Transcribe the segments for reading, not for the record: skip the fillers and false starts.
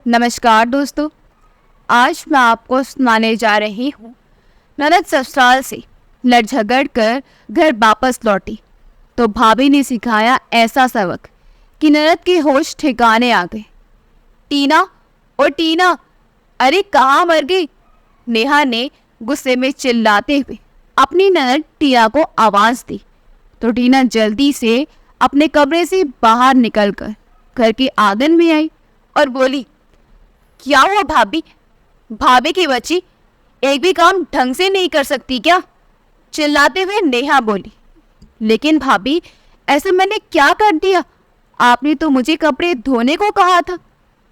नमस्कार दोस्तों। आज मैं आपको सुनाने जा रही हूँ। ननद ससुराल से लड़ झगड़ कर घर वापस लौटी तो भाभी ने सिखाया ऐसा सबक कि ननद के होश ठिकाने आ गए। टीना, ओ टीना, अरे कहाँ मर गई? नेहा ने गुस्से में चिल्लाते हुए अपनी ननद टीना को आवाज़ दी तो टीना जल्दी से अपने कमरे से बाहर निकलकर घर के आंगन में आई और बोली, क्या हुआ भाभी? भाभी की बच्ची एक भी काम ढंग से नहीं कर सकती क्या? चिल्लाते हुए नेहा बोली, लेकिन भाभी ऐसा मैंने क्या कर दिया? आपने तो मुझे कपड़े धोने को कहा था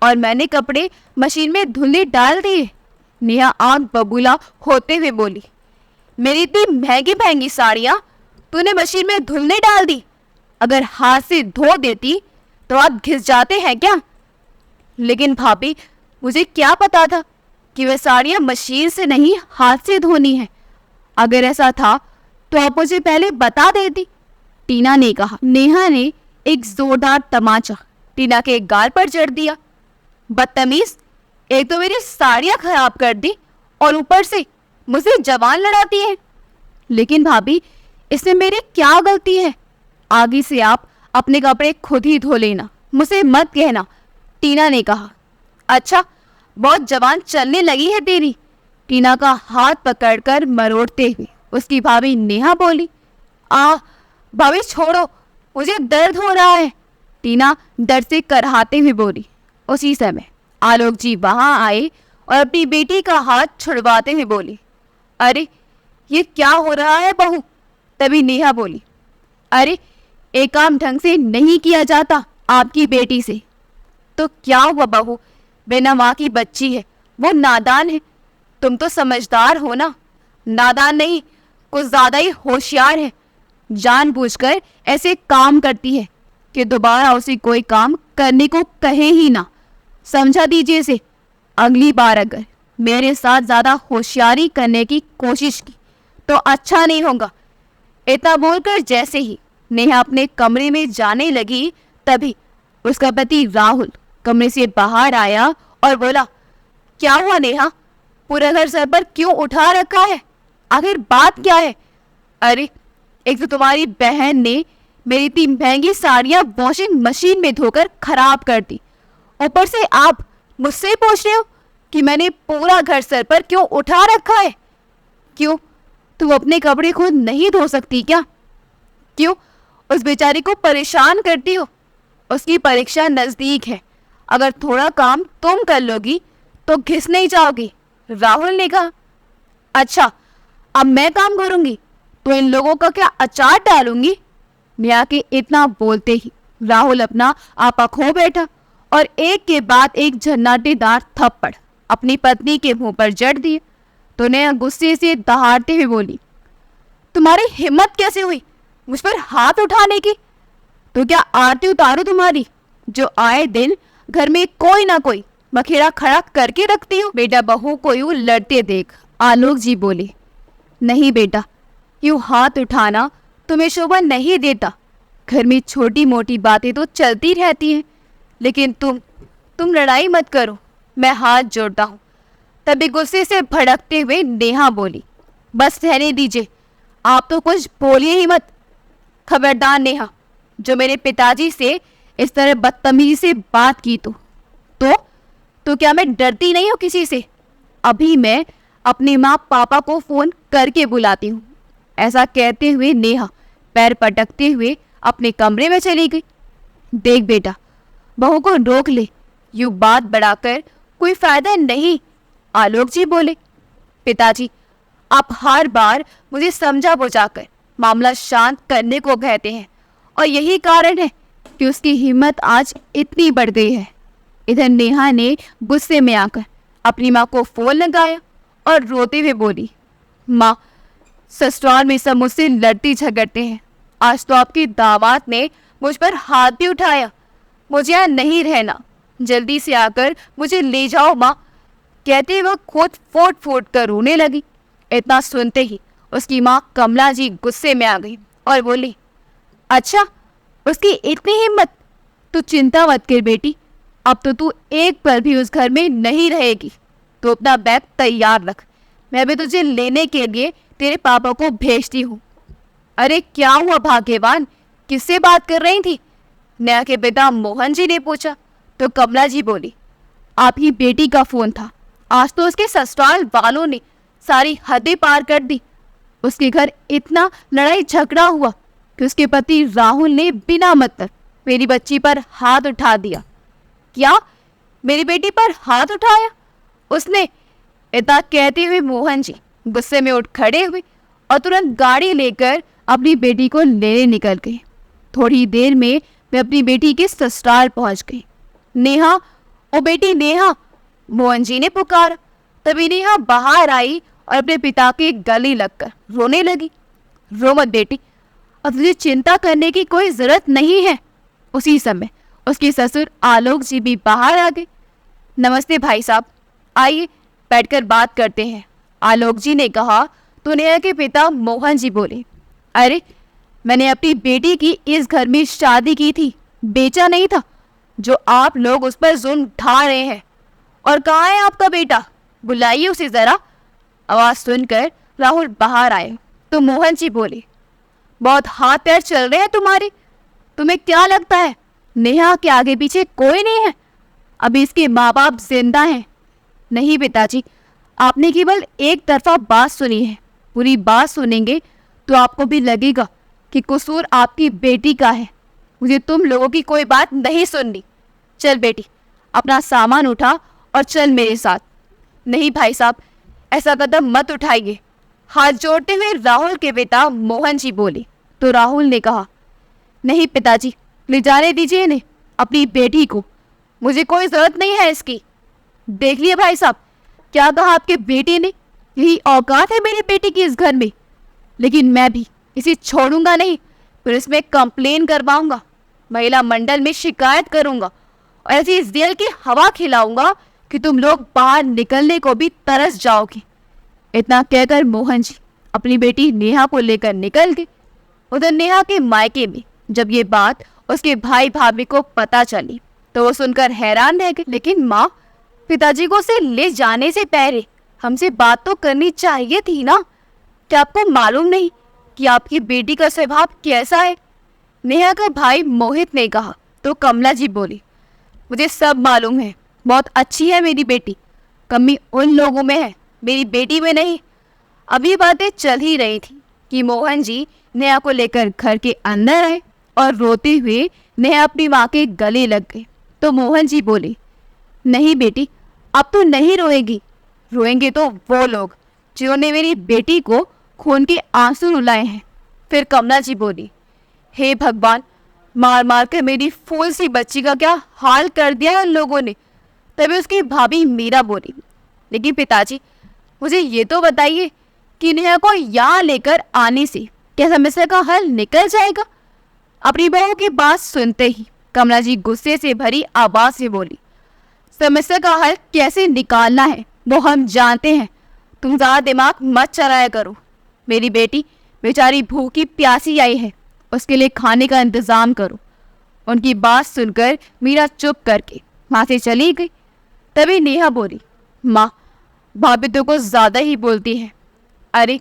और मैंने कपड़े मशीन में धुलने डाल दिए। नेहा आंख बबूला होते हुए बोली, मेरी इतनी महंगी महंगी साड़ियाँ तूने मशीन में धुलने डाल दी? अगर हाथ से धो देती तो आप घिस जाते हैं क्या? लेकिन भाभी मुझे क्या पता था कि वह साड़ियाँ मशीन से नहीं हाथ से धोनी है। अगर ऐसा था तो आप मुझे पहले बता देती, टीना ने कहा। नेहा ने एक जोरदार तमाचा टीना के गाल पर जड़ दिया। बदतमीज, एक तो मेरी साड़ियाँ खराब कर दी और ऊपर से मुझे जवान लड़ाती है। लेकिन भाभी इसमें मेरी क्या गलती है? आगे से आप अपने कपड़े खुद ही धो लेना, मुझे मत कहना, टीना ने कहा। अच्छा, बहुत जवान चलने लगी है तेरी, टीना का हाथ पकड़कर मरोड़ते हुए उसकी भाभी नेहा बोली। भाभी छोड़ो, मुझे दर्द हो रहा है, टीना डर से करहाते हुए बोली। उसी समय आलोक जी वहां आए और अपनी बेटी का हाथ छुड़वाते हुए बोली, अरे ये क्या हो रहा है बहू? तभी नेहा बोली, अरे एक काम ढंग से नहीं किया जाता आपकी बेटी से। तो क्या हुआ बहू? बिना माँ की बच्ची है, वो नादान है। तुम तो समझदार हो ना। नादान नहीं, कुछ ज्यादा ही होशियार है। जानबूझकर ऐसे काम करती है कि दोबारा उसे कोई काम करने को कहे ही ना। समझा दीजिए इसे। अगली बार अगर मेरे साथ ज्यादा होशियारी करने की कोशिश की तो अच्छा नहीं होगा। इतना बोलकर जैसे ही नेहा अपने कमरे में जाने लगी तभी उसका पति राहुल कमरे से बाहर आया और बोला, क्या हुआ नेहा? पूरा घर सर पर क्यों उठा रखा है? आखिर बात क्या है? अरे एक तो तुम्हारी बहन ने मेरी इतनी महंगी साड़ियाँ वॉशिंग मशीन में धोकर खराब कर दी। ऊपर से आप मुझसे पूछ रहे हो कि मैंने पूरा घर सर पर क्यों उठा रखा है? क्यों, तुम अपने कपड़े खुद नहीं धो सकती क्या? क्यों उस बेचारी को परेशान करती हो? उसकी परीक्षा नजदीक है, अगर थोड़ा काम तुम कर लोगी तो घिस नहीं जाओगी, राहुल ने कहा। अच्छा, अब मैं काम करूंगी तो इन लोगों का क्या अचार डालूंगी? नेहा के इतना बोलते ही राहुल अपना आपा खो बैठा और एक के बाद एक झन्नाटेदार थप्पड़ अपनी पत्नी के मुंह पर जड़ दिए तो नेहा गुस्से से दहाड़ते हुए बोली, तुम्हारी हिम्मत कैसे हुई मुझ पर हाथ उठाने की? तो क्या आरती उतारू तुम्हारी, जो आए दिन घर में कोई ना कोई बखेड़ा खड़ा करके रखती हो? बेटा बहू को यूं लड़ते देख आलोक जी बोले, नहीं बेटा, यूं हाथ उठाना तुम्हें शोभा नहीं देता। घर में छोटी मोटी बातें तो चलती रहती हैं, लेकिन तुम लड़ाई मत करो, मैं हाथ जोड़ता हूँ। तभी गुस्से से भड़कते हुए नेहा बोली, बस रहने दीजिए, आप तो कुछ बोलिए ही मत। खबरदार नेहा, जो मेरे पिताजी से इस तरह बदतमीजी से बात की तो क्या मैं डरती नहीं हूँ किसी से? अभी मैं अपनी माँ पापा को फोन करके बुलाती हूँ। ऐसा कहते हुए नेहा पैर पटकते हुए अपने कमरे में चली गई। देख बेटा, बहू को रोक ले, यूं बात बढ़ाकर कोई फायदा नहीं, आलोक जी बोले। पिताजी, आप हर बार मुझे समझा बुझाकर मामला शांत करने को कहते हैं और यही कारण है कि उसकी हिम्मत आज इतनी बढ़ गई है। इधर नेहा ने गुस्से में आकर अपनी माँ को फोन लगाया और रोते हुए बोली, माँ, ससुराल में सब मुझसे लड़ती झगड़ते हैं। आज तो आपके दामाद ने मुझ पर हाथ भी उठाया। मुझे यहाँ नहीं रहना, जल्दी से आकर मुझे ले जाओ माँ, कहते वह खुद फूट फूट कर रोने लगी। इतना सुनते ही उसकी माँ कमला जी गुस्से में आ गई और बोली, अच्छा उसकी इतनी हिम्मत? तू चिंता मत कर बेटी, अब तो तू एक पल भी उस घर में नहीं रहेगी। तो अपना बैग तैयार रख, मैं भी तुझे लेने के लिए तेरे पापा को भेजती हूँ। अरे क्या हुआ भाग्यवान, किससे बात कर रही थी? नेहा के पिता मोहन जी ने पूछा। तो कमला जी बोली, आप ही बेटी का फोन था। आज तो उसके ससुराल वालों ने सारी हदें पार कर दी। उसके घर इतना लड़ाई झगड़ा हुआ कि उसके पति राहुल ने बिना मतलब मेरी बच्ची पर हाथ उठा दिया। क्या? मेरी बेटी पर हाथ उठाया उसने? इतना कहते हुए मोहन जी गुस्से में उठ खड़े हुए और तुरंत गाड़ी लेकर अपनी बेटी को लेने निकल गए। थोड़ी देर में मैं अपनी बेटी के ससुराल पहुंच गई। नेहा, ओ बेटी नेहा, मोहन जी ने पुकारा। तभी नेहा बाहर आई और अपने पिता के गले लगकर रोने लगी। रो मत बेटी, अब तुझे चिंता करने की कोई जरूरत नहीं है। उसी समय उसके ससुर आलोक जी भी बाहर आ गए। नमस्ते भाई साहब, आइए बैठकर बात करते हैं, आलोक जी ने कहा। तो नेहा के पिता मोहन जी बोले, अरे मैंने अपनी बेटी की इस घर में शादी की थी, बेचा नहीं था जो आप लोग उस पर जुल्म ढा रहे हैं। और कहाँ है आपका बेटा? बुलाइए उसे जरा। आवाज सुनकर राहुल बाहर आए तो मोहन जी बोले, बहुत हाथ पैर चल रहे हैं तुम्हारे। तुम्हें क्या लगता है नेहा के आगे पीछे कोई नहीं है? अभी इसके माँ बाप जिंदा हैं। नहीं पिताजी, आपने केवल एक तरफा बात सुनी है। पूरी बात सुनेंगे तो आपको भी लगेगा कि कसूर आपकी बेटी का है। मुझे तुम लोगों की कोई बात नहीं सुननी। चल बेटी, अपना सामान उठा और चल मेरे साथ। नहीं भाई साहब, ऐसा कदम मत उठाइए, हाथ जोड़ते हुए राहुल के पिता मोहन जी बोले। तो राहुल ने कहा, नहीं पिताजी, ले जाने दीजिए इन्हें, अपनी बेटी को। मुझे कोई जरूरत नहीं है इसकी। देख लिया भाई साहब, क्या कहा आपके बेटे ने? यही औकात है मेरी बेटी की इस घर में। लेकिन मैं भी इसे छोड़ूंगा नहीं, पुलिस में कंप्लेन करवाऊंगा, महिला मंडल में शिकायत करूंगा और ऐसी जेल की हवा खिलाऊंगा कि तुम लोग बाहर निकलने को भी तरस जाओगे। इतना कहकर मोहन जी अपनी बेटी नेहा को लेकर निकल गए। उधर नेहा के मायके में जब ये बात उसके भाई भाभी को पता चली तो वो सुनकर हैरान रह गए। लेकिन माँ, पिताजी को उसे ले जाने से पहले हमसे बात तो करनी चाहिए थी ना? क्या आपको मालूम नहीं कि आपकी बेटी का स्वभाव कैसा है? नेहा का भाई मोहित ने कहा। तो कमला जी बोली, मुझे सब मालूम है, बहुत अच्छी है मेरी बेटी। कमी उन लोगों में है, मेरी बेटी में नहीं। अभी बातें चल ही रही थी कि मोहन जी नेहा को लेकर घर के अंदर आए और रोते हुए नेहा अपनी माँ के गले लग गए। तो मोहन जी बोले, नहीं बेटी, अब तो नहीं रोएगी। रोएंगे तो वो लोग जिन्होंने मेरी बेटी को खून के आंसू रुलाए हैं। फिर कमला जी बोली, हे भगवान, मार मार कर मेरी फूल सी बच्ची का क्या हाल कर दिया है उन लोगों ने। तभी उसकी भाभी मीरा बोली, लेकिन पिताजी, मुझे ये तो बताइए कि नेहा को यहाँ लेकर आने से क्या समस्या का हल निकल जाएगा? अपनी बहू की बात सुनते ही कमला जी गुस्से से भरी आवाज से बोली, समस्या का हल कैसे निकालना है वो हम जानते हैं, तुम ज़्यादा दिमाग मत चलाया करो। मेरी बेटी बेचारी भूखी प्यासी आई है, उसके लिए खाने का इंतज़ाम करो। उनकी बात सुनकर मीरा चुप करके वहाँ से चली गई। तभी नेहा बोली, माँ, भाभी तो कुछ ज़्यादा ही बोलती है। अरे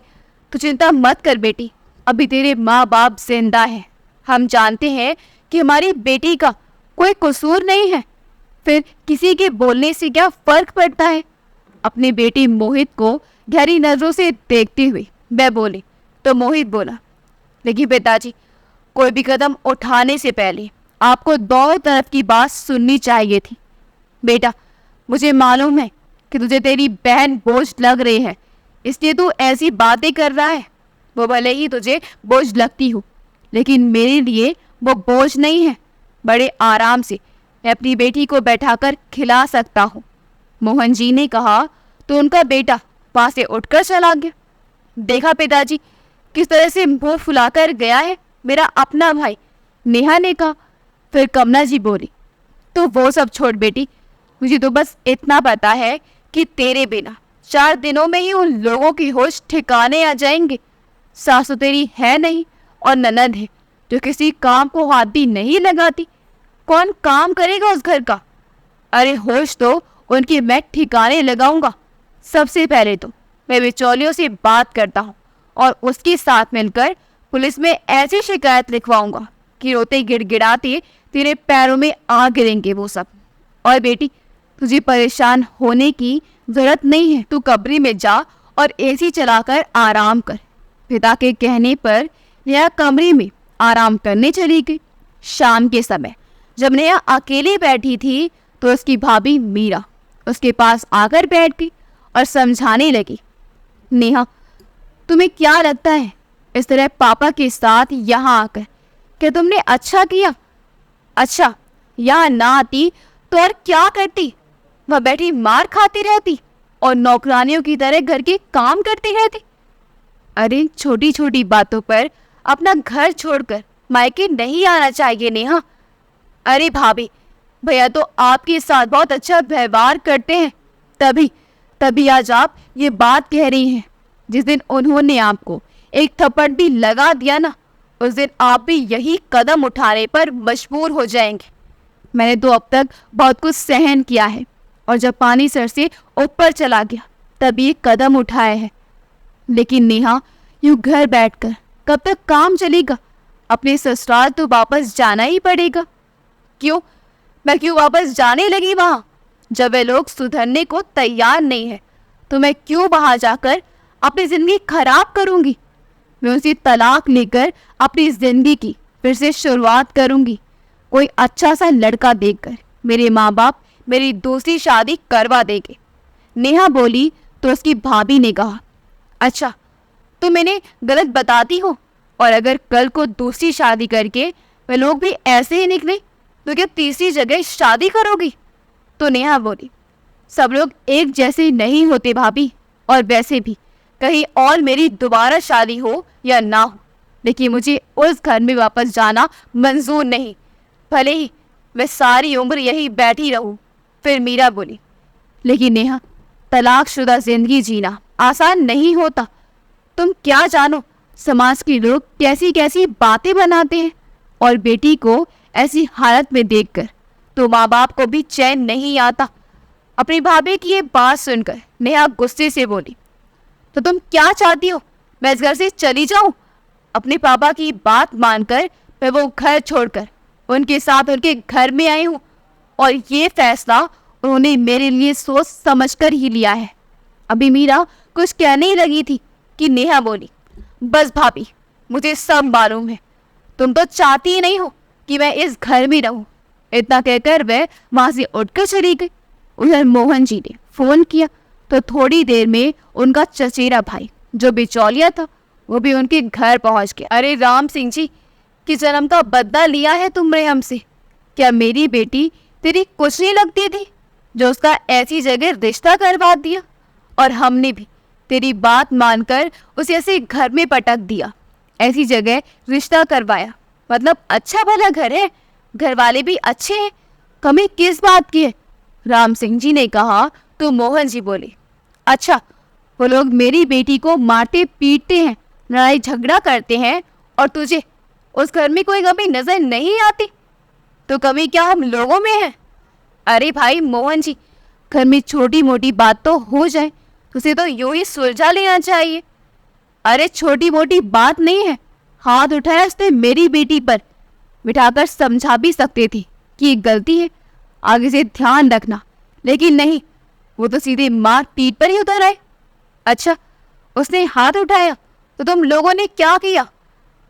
तू चिंता मत कर बेटी, अभी तेरे माँ बाप जिंदा हैं। हम जानते हैं कि हमारी बेटी का कोई कसूर नहीं है, फिर किसी के बोलने से क्या फर्क पड़ता है? अपनी बेटी मोहित को गहरी नजरों से देखते हुए वह बोली। तो मोहित बोला, लेकिन पिताजी, कोई भी कदम उठाने से पहले आपको दोनों तरफ की बात सुननी चाहिए थी। बेटा, मुझे मालूम है कि तुझे तेरी बहन बोझ लग रही है, इसलिए तू ऐसी बातें कर रहा है। वो भले ही तुझे बोझ लगती हो, लेकिन मेरे लिए वो बोझ नहीं है। बड़े आराम से मैं अपनी बेटी को बैठाकर खिला सकता हूँ। मोहन जी ने कहा तो उनका बेटा वहाँ से उठकर चला गया। देखा पिताजी, किस तरह से मुंह फुलाकर गया है मेरा अपना भाई, नेहा ने कहा। फिर कमला जी बोली, तो वो सब छोड़ बेटी, मुझे तो बस इतना पता है कि तेरे बिना 4 दिनों में ही उन लोगों की होश ठिकाने आ जाएंगे। सासु तेरी है नहीं और ननद है जो किसी काम को हाथ भी नहीं लगाती। कौन काम करेगा उस घर का? अरे होश तो उनकी मैं ठिकाने लगाऊंगा। सबसे पहले तो मैं बिचौलियों से बात करता हूँ और उसके साथ मिलकर पुलिस में ऐसी शिकायत लिखवाऊंगा कि रोते गिड़गिड़ाते तेरे पैरों में आ गिरेंगे वो सब। और बेटी, तुझे परेशान होने की जरूरत नहीं है। तू कब्री में जा और एसी चलाकर आराम कर। पिता के कहने पर नेहा कमरे में आराम करने चली गई। शाम के समय जब नेहा अकेली बैठी थी तो उसकी भाभी मीरा उसके पास आकर बैठ गई और समझाने लगी, नेहा, तुम्हें क्या लगता है इस तरह पापा के साथ यहाँ आकर? क्या तुमने अच्छा किया? अच्छा, यहाँ ना आती तो और क्या करती? वह बैठी मार खाती रहती और नौकरानियों की तरह घर के काम करती रहती। अरे छोटी छोटी बातों पर अपना घर छोड़कर मायके नहीं आना चाहिए नेहा। अरे भाभी, भैया तो आपके साथ बहुत अच्छा व्यवहार करते हैं, तभी आज आप ये बात कह रही हैं। जिस दिन उन्होंने आपको एक थप्पड़ भी लगा दिया ना, उस दिन आप भी यही कदम उठाने पर मजबूर हो जाएंगे। मैंने तो अब तक बहुत कुछ सहन किया है और जब पानी सर से ऊपर चला गया तब ये कदम उठाया है। लेकिन नेहा, यूं घर बैठकर कब तक काम चलेगा? अपने ससुराल तो वापस जाना ही पड़ेगा। क्यों? मैं क्यों वापस जाने लगी वहां? जब वे लोग सुधरने को तैयार नहीं है तो मैं क्यों वहां जाकर अपनी जिंदगी खराब करूंगी? मैं उनसे तलाक लेकर अपनी जिंदगी की फिर से शुरुआत करूंगी। कोई अच्छा सा लड़का देखकर मेरे माँ बाप मेरी दूसरी शादी करवा देंगे। नेहा बोली तो उसकी भाभी ने कहा, अच्छा, तुम इन्हें गलत बताती हो? और अगर कल को दूसरी शादी करके वे लोग भी ऐसे ही निकले तो क्या तीसरी जगह शादी करोगी? तो नेहा बोली, सब लोग एक जैसे नहीं होते भाभी, और वैसे भी कहीं और मेरी दोबारा शादी हो या ना हो, लेकिन मुझे उस घर में वापस जाना मंजूर नहीं, भले ही मैं सारी उम्र यही बैठी रहूं। फिर मीरा बोली, लेकिन नेहा, तलाकशुदा जिंदगी जीना आसान नहीं होता। तुम क्या जानो समाज के लोग कैसी कैसी बातें बनाते हैं, और बेटी को ऐसी हालत में देखकर तो माँ बाप को भी चैन नहीं आता। अपनी भाभी की ये बात सुनकर नेहा गुस्से से बोली, तो तुम क्या चाहती हो, मैं इस घर से चली जाऊं? अपने पापा की बात मानकर मैं वो घर छोड़कर उनके साथ उनके घर में आई हूँ, और ये फैसला उन्होंने मेरे लिए सोच समझकर ही लिया है। अभी मीरा कुछ कहने ही लगी थी कि नेहा बोली, बस भाभी, मुझे सब मालूम है, तुम तो चाहती ही नहीं हो कि मैं इस घर में रहूं। इतना कहकर वह वहां से उठकर चली गई। उधर मोहन जी ने फोन किया तो थोड़ी देर में उनका चचेरा भाई जो बिचौलिया था वो भी उनके घर पहुंच गया। अरे राम सिंह जी, कि जन्म का बदला लिया है तुमने हमसे? क्या मेरी बेटी तेरी कुछ नहीं लगती थी जो उसका ऐसी जगह रिश्ता करवा दिया? और हमने भी तेरी बात मानकर उसे ऐसे घर में पटक दिया, ऐसी जगह रिश्ता करवाया। मतलब अच्छा भला घर है, घर वाले भी अच्छे हैं, कमी किस बात की है? राम सिंह जी ने कहा तो मोहन जी बोले, अच्छा, वो लोग मेरी बेटी को मारते पीटते हैं, लड़ाई झगड़ा करते हैं, और तुझे उस घर में कोई कमी नजर नहीं आती? तो कमी क्या हम लोगों में है? अरे भाई मोहन जी, घर में छोटी मोटी बात तो हो जाए, उसे तो यूं ही सुलझा लेना चाहिए। अरे छोटी मोटी बात नहीं है, हाथ उठाया उसने मेरी बेटी पर, बिठाकर समझा भी सकते थे कि ये गलती है, आगे से ध्यान रखना, लेकिन नहीं, वो तो सीधे मार पीट पर ही उतर आए। अच्छा, उसने हाथ उठाया तो तुम लोगों ने क्या किया?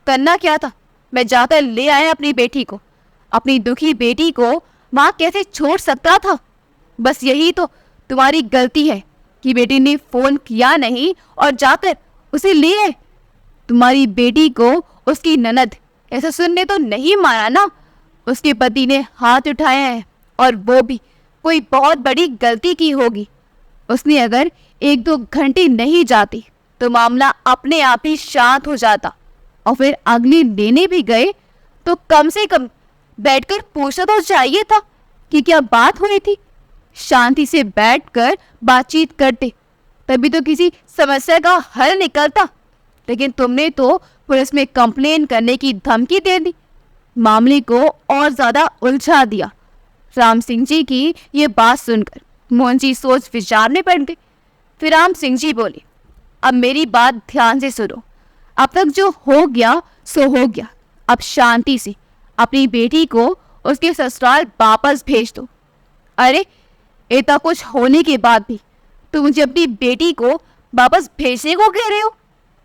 करना क्या था? मैं जाकर ले आया अपनी बेटी को, अपनी दुखी बेटी को माँ कैसे छोड़ सकता था? बस यही तो तुम्हारी गलती है कि बेटी ने फोन किया नहीं और जाकर उसे ले आए। तुम्हारी बेटी को उसकी ननद ऐसा सुनने तो नहीं मारा ना? उसके पति ने हाथ उठाया है, और वो भी कोई बहुत बड़ी गलती की होगी। उसने अगर 1-2 घंटे नहीं जाती तो मामला अपने आप ही शांत हो जाता, और फिर अगले लेने भी गए तो कम से कम बैठकर पूछना तो चाहिए था कि क्या बात हुई थी। शांति से बैठकर बातचीत करते, तभी तो किसी समस्या का हल निकलता। लेकिन तुमने तो पुलिस में कंप्लेन करने की धमकी दे दी, मामले को और ज्यादा उलझा दिया। राम सिंह जी की ये बात सुनकर मोहन जी सोच विचार में पड़ गए। फिर राम सिंह जी बोले, अब मेरी बात ध्यान से सुनो। अब तक जो हो गया सो हो गया। अब शांति से अपनी बेटी को उसके ससुराल वापस भेज दो। अरे, इतना कुछ होने के बाद भी तुम मुझे अपनी बेटी को वापस भेजने को कह रहे हो?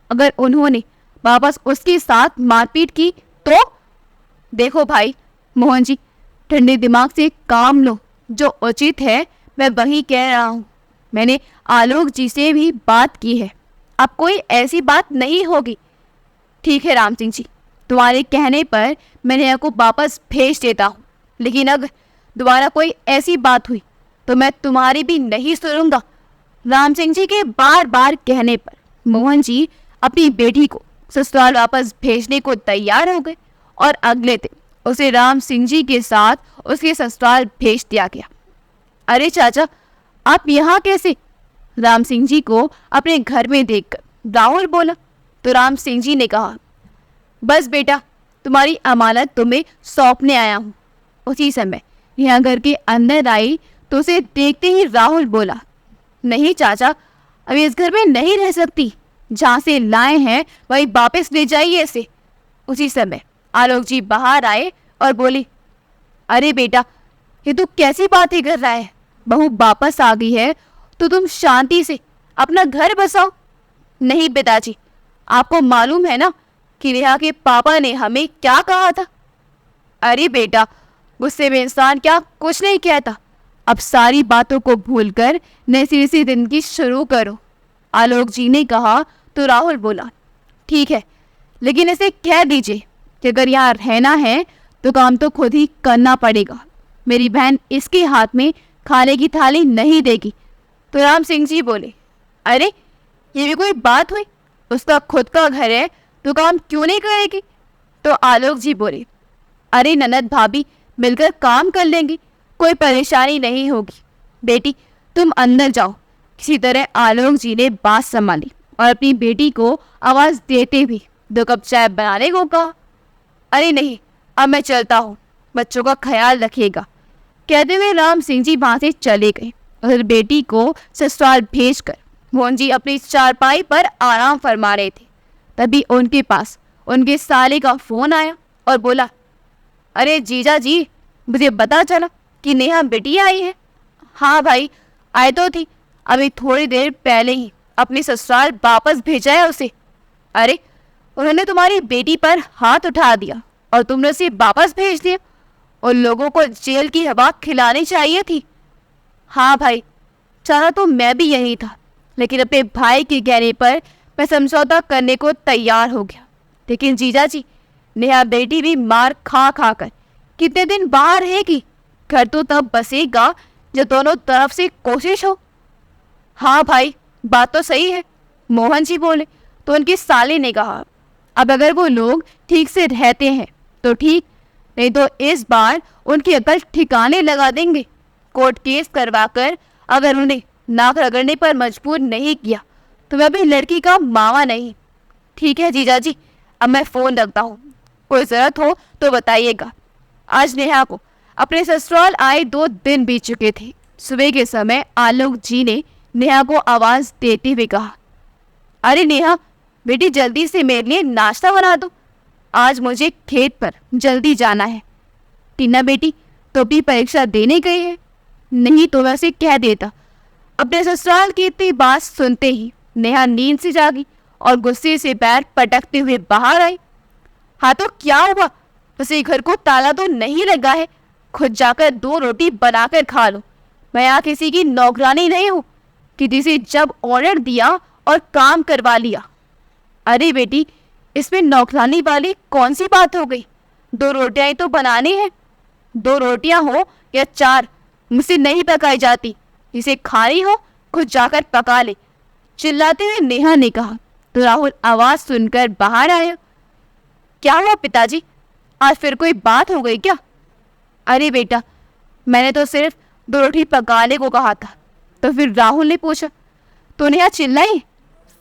अगर उन्होंने वापस उसके साथ मारपीट की तो? देखो भाई मोहन जी, ठंडे दिमाग से काम लो। जो उचित है मैं वही कह रहा हूँ। मैंने आलोक जी से भी बात की है। अब कोई ऐसी बात नहीं होगी। ठीक है राम सिंह जी, तुम्हारे कहने पर मैं नेहा को वापस भेज देता हूँ, लेकिन अगर दोबारा कोई ऐसी बात हुई तो मैं तुम्हारी भी नहीं सुनूंगा। राम सिंह जी के बार बार कहने पर मोहन जी अपनी बेटी को ससुराल वापस भेजने को तैयार हो गए और अगले दिन उसे राम सिंह जी के साथ उसके ससुराल भेज दिया गया। अरे चाचा, आप यहाँ कैसे? राम सिंह जी को अपने घर में देखकर राहुल बोला तो राम सिंह जी ने कहा, बस बेटा, तुम्हारी अमानत तुम्हें सौंपने आया हूँ। उसी समय यहाँ घर के अंदर आई तो उसे देखते ही राहुल बोला, नहीं चाचा, अभी इस घर में नहीं रह सकती। जहाँ से लाए हैं वही वापस ले जाइए इसे। उसी समय आलोक जी बाहर आए और बोले, अरे बेटा, ये तू कैसी बातें कर रहा है? बहू वापस आ गई है तो तुम शांति से अपना घर बसाओ। नहीं पिताजी, आपको मालूम है ना कि नेहा के पापा ने हमें क्या कहा था? अरे बेटा, गुस्से में इंसान क्या कुछ नहीं कहता। अब सारी बातों को भूलकर नए सिरे से दिन की शुरू करो। आलोक जी ने कहा तो राहुल बोला, ठीक है, लेकिन इसे कह दीजिए कि अगर यहाँ रहना है तो काम तो खुद ही करना पड़ेगा। मेरी बहन इसके हाथ में खाने की थाली नहीं देगी। तो राम सिंह जी बोले, अरे ये भी कोई बात हुई? उसका खुद का घर है तो काम क्यों नहीं करेगी? तो आलोक जी बोले, अरे ननद भाभी मिलकर काम कर लेंगी, कोई परेशानी नहीं होगी। बेटी तुम अंदर जाओ। किसी तरह आलोक जी ने बात संभाली और अपनी बेटी को आवाज देते हुए 2 कप चाय बनाने को कहा। अरे नहीं, अब मैं चलता हूँ, बच्चों का ख्याल रखिएगा। कहते हुए राम सिंह जी वहां से चले गए और बेटी को ससुराल भेजकर मोहन जी अपनी चारपाई पर आराम फरमा रहे थे। तभी उनके पास उनके साले का फोन आया और बोला, अरे जीजा जी, मुझे पता चला कि नेहा बेटी आई है। हाँ भाई, आई तो थी, अभी थोड़ी देर पहले ही अपने ससुराल वापस भेजा है उसे। अरे, उन्होंने तुम्हारी बेटी पर हाथ उठा दिया और तुमने उसे वापस भेज दिया। उन लोगों को जेल की हवा खिलानी चाहिए थी। हाँ भाई, चाहा तो मैं भी यही था, लेकिन अपने भाई के कहने पर मैं समझौता करने को तैयार हो गया। लेकिन जीजा जी, नेहा बेटी भी मार खा खा कर कितने दिन बाहर रहेगी? घर तो तब बसेगा जब दोनों तरफ से कोशिश हो। हाँ भाई, बात तो सही है, मोहन जी बोले तो उनके साले ने कहा, अब अगर वो लोग ठीक से रहते हैं तो ठीक, नहीं तो इस बार उनकी अकल ठिकाने लगा देंगे। कोर्ट केस करवाकर अगर उन्हें नाक रगड़ने पर मजबूर नहीं किया तो मैं भी लड़की का मामा नहीं। ठीक है जीजा जी, अब मैं फोन रखता हूँ, कोई जरूरत हो तो बताइएगा। आज नेहा को अपने ससुराल आए 2 दिन बीत चुके थे। सुबह के समय आलोक जी ने नेहा को आवाज देते हुए कहा, अरे नेहा बेटी, जल्दी से मेरे लिए नाश्ता बना दो, आज मुझे खेत पर जल्दी जाना है। टीना बेटी तो भी परीक्षा देने गई है, नहीं तो वैसे कह देता। अपने ससुराल की इतनी बात सुनते ही नेहा नींद से जागी और गुस्से से पैर पटकते हुए बाहर आई। हाँ तो क्या हुआ? उसे घर को ताला तो नहीं लगा है, खुद जाकर 2 रोटी बनाकर खा लो। मैं यहाँ किसी की नौकरानी नहीं हूँ कि जिसे जब ऑर्डर दिया और काम करवा लिया। अरे बेटी, इसमें नौकरानी वाली कौन सी बात हो गई? 2 रोटियां ही तो बनानी है, 2 रोटियां हो या 4, मुझसे नहीं पकाई जाती। इसे खानी हो खुद जाकर पका ले, चिल्लाते हुए नेहा ने कहा। तो राहुल आवाज सुनकर बाहर आया। क्या हुआ पिताजी, आज फिर कोई बात हो गई क्या? अरे बेटा, मैंने तो सिर्फ 2 रोटी पकाने को कहा था। तो फिर राहुल ने पूछा। तो नेहा चिल्लाई,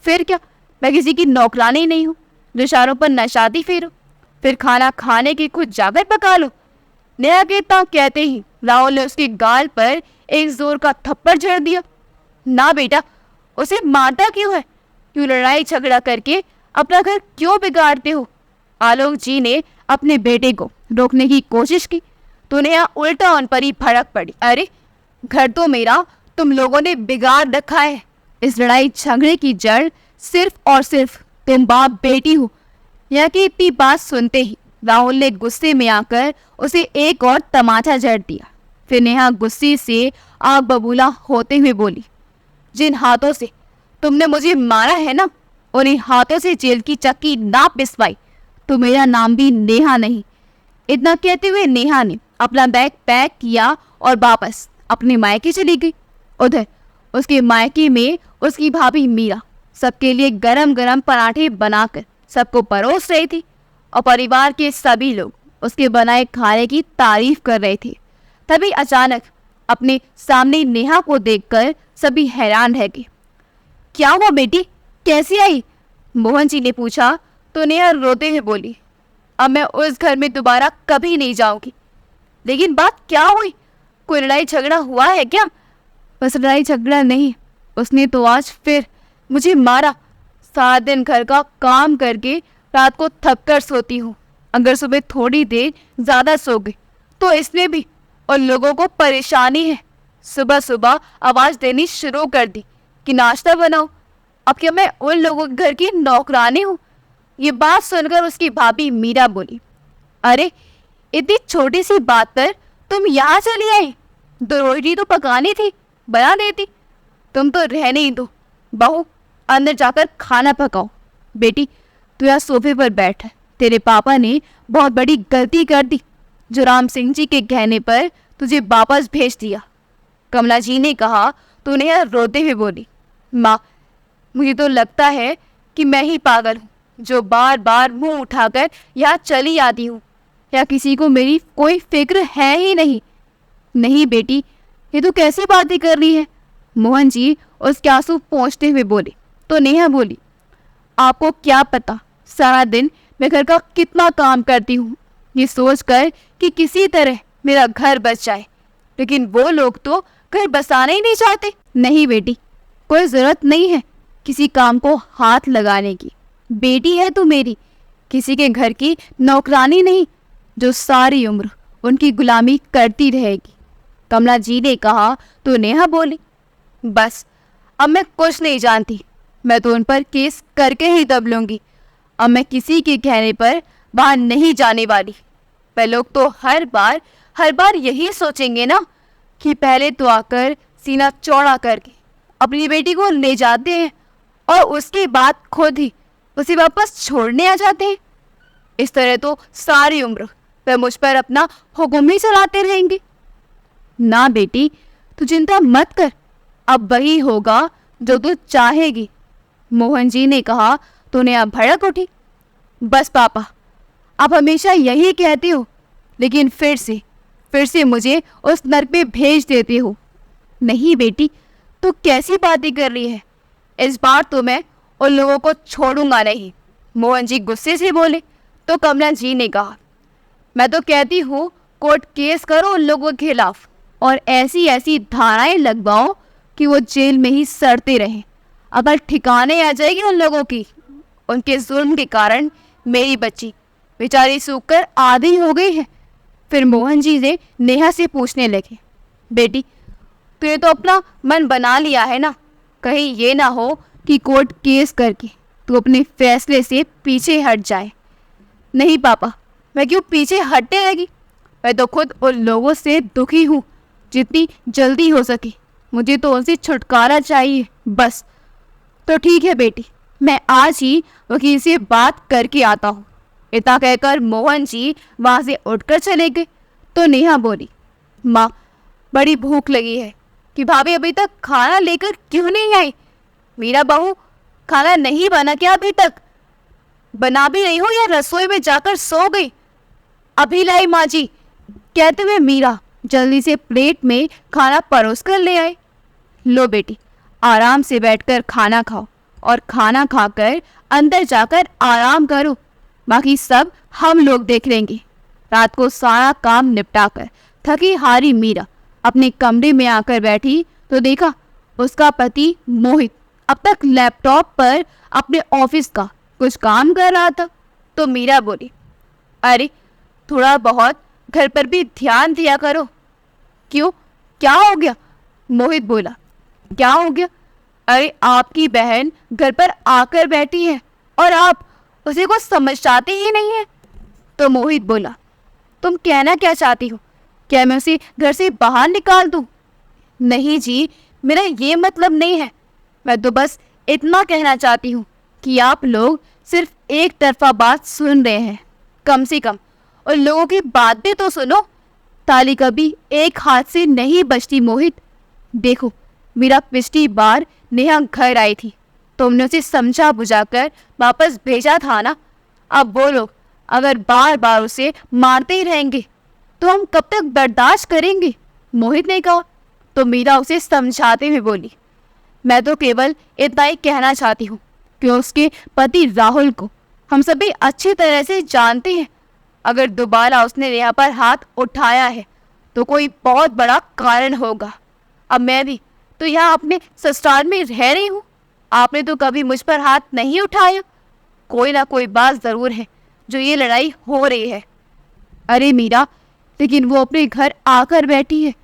फिर क्या, मैं किसी की नौकरानी नहीं हूँ जो इशारों पर नशाती फेरो, फिर खाना खाने की खुद जाकर पका लो। नेहा के इतना कहते ही राहुल ने उसके गाल पर एक जोर का थप्पड़ जड़ दिया। ना बेटा, उसे मारता क्यों है? क्यों लड़ाई झगड़ा करके अपना घर क्यों बिगाड़ते हो? आलोक जी ने अपने बेटे को रोकने की कोशिश की तो नेहा उल्टा उन पर ही भड़क पड़ी। अरे घर तो मेरा, तुम लोगों ने बिगाड़ रखा है। इस लड़ाई झगड़े की जड़ सिर्फ और सिर्फ तुम बाप बेटी हो। यह की इतनी बात सुनते ही राहुल ने गुस्से में आकर उसे एक और तमाचा जड़ दिया। फिर नेहा गुस्से से आग बबूला होते हुए बोली, जिन हाथों से तुमने मुझे मारा है ना, उन्हीं हाथों से जेल की चक्की ना पिसवाई तो मेरा नाम भी नेहा नहीं। इतना कहते हुए नेहा ने अपना बैग पैक किया और वापस अपने मायके चली गई। उधर उसके मायके में उसकी भाभी मीरा सबके लिए गरम गरम पराठे बनाकर सबको परोस रही थी और परिवार के सभी लोग उसके बनाए खाने की तारीफ कर रहे थे। तभी अचानक अपने सामने नेहा को देखकर सभी हैरान रह गए। क्या हुआ बेटी, कैसी आई? मोहन जी ने पूछा तो नेहा रोते हुए बोली, अब मैं उस घर में दोबारा कभी नहीं जाऊंगी। लेकिन बात क्या हुई? कोई लड़ाई झगड़ा हुआ है क्या? बस लड़ाई झगड़ा नहीं, उसने तो आज फिर मुझे मारा। सारा दिन घर का काम करके रात को थक कर सोती हूँ। अगर सुबह थोड़ी देर ज़्यादा सो गई तो इसमें भी उन लोगों को परेशानी है। सुबह सुबह आवाज़ देनी शुरू कर दी कि नाश्ता बनाओ। अब क्या मैं उन लोगों के घर की नौकरानी हूँ? ये बात सुनकर उसकी भाभी मीरा बोली, अरे इतनी छोटी सी बात पर तुम यहाँ चली आई? 2 रोटी तो पकानी थी, बना देती। तुम तो रहने ही दो। बहू, अंदर जाकर खाना पकाओ। बेटी, तू यहाँ सोफे पर बैठ। तेरे पापा ने बहुत बड़ी गलती कर दी जो राम सिंह जी के कहने पर तुझे वापस भेज दिया। कमला जी ने कहा तो नेहा रोते हुए बोली, माँ, मुझे तो लगता है कि मैं ही पागल हूँ जो बार बार मुंह उठाकर यहाँ चली आती हूँ। या किसी को मेरी कोई फिक्र है ही नहीं। नहीं बेटी, ये तो कैसी बातें कर रही है? मोहन जी उसके आंसू पोंछते हुए बोले तो नेहा बोली, आपको क्या पता सारा दिन मैं घर का कितना काम करती हूँ ये सोचकर कि किसी तरह मेरा घर बच जाए, लेकिन वो लोग तो घर बसाना ही नहीं चाहते। नहीं बेटी, कोई ज़रूरत नहीं है किसी काम को हाथ लगाने की। बेटी है तू मेरी, किसी के घर की नौकरानी नहीं जो सारी उम्र उनकी गुलामी करती रहेगी। कमला जी ने कहा तो नेहा बोली, बस अब मैं कुछ नहीं जानती। मैं तो उन पर केस करके ही दब लूँगी। अब मैं किसी के कहने पर बाहर नहीं जाने वाली। पर लोग तो हर बार यही सोचेंगे ना कि पहले तो आकर सीना चौड़ा करके अपनी बेटी को ले जाते हैं और उसके बाद खुद ही उसे वापस छोड़ने आ जाते हैं। इस तरह तो सारी उम्र वह मुझ पर अपना हुक्म ही चलाते रहेंगे। ना बेटी, तू चिंता मत कर, अब वही होगा जो तू चाहेगी। मोहन जी ने कहा तो नेहा भड़क उठी। बस पापा, आप हमेशा यही कहते हो, लेकिन फिर से मुझे उस नर्क में भेज देते हो। नहीं बेटी, तू कैसी बातें कर रही है? इस बार तो मैं उन लोगों को छोड़ूंगा नहीं। मोहन जी गुस्से से बोले तो कमला जी ने कहा, मैं तो कहती हूँ कोर्ट केस करो उन लोगों के खिलाफ और ऐसी ऐसी धाराएं लगवाओ कि वो जेल में ही सड़ते रहें। अगर ठिकाने आ जाएगी उन लोगों की। उनके जुल्म के कारण मेरी बच्ची बेचारी सूख कर आधी हो गई है। फिर मोहन जी से नेहा से पूछने लगे, बेटी, तूने तो अपना मन बना लिया है ना? कहीं ये ना हो कि कोर्ट केस करके तू अपने फैसले से पीछे हट जाए। नहीं पापा, मैं क्यों पीछे हटने लगी? मैं तो खुद उन लोगों से दुखी हूँ। जितनी जल्दी हो सके मुझे तो उनसे छुटकारा चाहिए, बस। तो ठीक है बेटी, मैं आज ही वकील से बात करके आता हूँ। इतना कहकर मोहन जी वहाँ से उठकर चले गए तो नेहा बोली, माँ, बड़ी भूख लगी है कि भाभी अभी तक खाना लेकर क्यों नहीं आई? मेरा बहू खाना नहीं बना क्या अभी तक? बना भी नहीं हो या रसोई में जाकर सो गई? अभी लाई माँ जी, कहते हुए मीरा जल्दी से प्लेट में खाना परोस कर ले आए। लो बेटी, आराम से बैठकर खाना खाओ और खाना खाकर अंदर जाकर आराम करो। बाकी सब हम लोग देख लेंगे। रात को सारा काम निपटाकर थकी हारी मीरा अपने कमरे में आकर बैठी तो देखा उसका पति मोहित अब तक लैपटॉप पर अपने ऑफिस का कुछ काम कर रहा था। तो मीरा बोली, अरे थोड़ा बहुत घर पर भी ध्यान दिया करो। क्यों, क्या हो गया? मोहित बोला, क्या हो गया? अरे आपकी बहन घर पर आकर बैठी है और आप उसे कुछ समझाते ही नहीं है। तो मोहित बोला, तुम कहना क्या चाहती हो? क्या मैं उसे घर से बाहर निकाल दूं? नहीं जी, मेरा ये मतलब नहीं है। मैं तो बस इतना कहना चाहती हूँ कि आप लोग सिर्फ एक तरफा बात सुन रहे हैं। कम से कम उन लोगों की बात भी तो सुनो। ताली कभी एक हाथ से नहीं बजती मोहित। देखो, मेरा पिछली बार नेहा घर आई थी, तुमने उसे समझा बुझाकर वापस भेजा था ना। अब वो लोग अगर बार बार उसे मारते ही रहेंगे तो हम कब तक बर्दाश्त करेंगे? मोहित ने कहा। तो मीरा उसे समझाते हुए बोली, मैं तो केवल इतना ही कहना चाहती हूँ कि उसके पति राहुल को हम सभी अच्छी तरह से जानते हैं। अगर दोबारा उसने नेहा पर हाथ उठाया है तो कोई बहुत बड़ा कारण होगा। अब मैं भी तो यहाँ अपने ससुराल में रह रही हूँ, आपने तो कभी मुझ पर हाथ नहीं उठाया। कोई ना कोई बात ज़रूर है जो ये लड़ाई हो रही है। अरे मीरा, लेकिन वो अपने घर आकर बैठी है।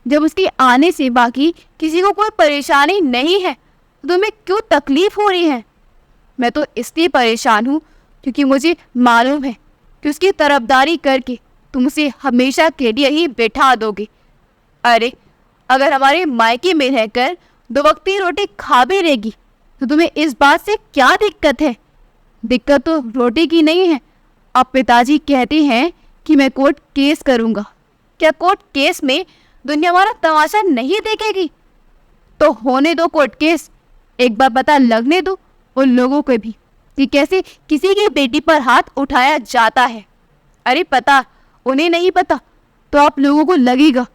जब उसके आने से बाकी किसी को कोई परेशानी नहीं है तो तुम्हें क्यों तकलीफ हो रही है? मैं तो इसलिए परेशान हूँ क्योंकि मुझे मालूम है कि उसकी तरफदारी करके तुम उसे हमेशा के लिए ही बैठा दोगे। अरे अगर हमारे मायके में रहकर 2 वक्त की रोटी खा भी रहेगी तो तुम्हें इस बात से क्या दिक्कत है? दिक्कत तो रोटी की नहीं है। अब पिताजी कहते हैं कि मैं कोर्ट केस करूँगा। क्या कोर्ट केस में दुनिया हमारा तमाशा नहीं देखेगी? तो होने दो कोर्ट केस। एक बार पता लगने दो उन लोगों को भी कि कैसे किसी की बेटी पर हाथ उठाया जाता है। अरे पता उन्हें नहीं पता तो आप लोगों को लगेगा।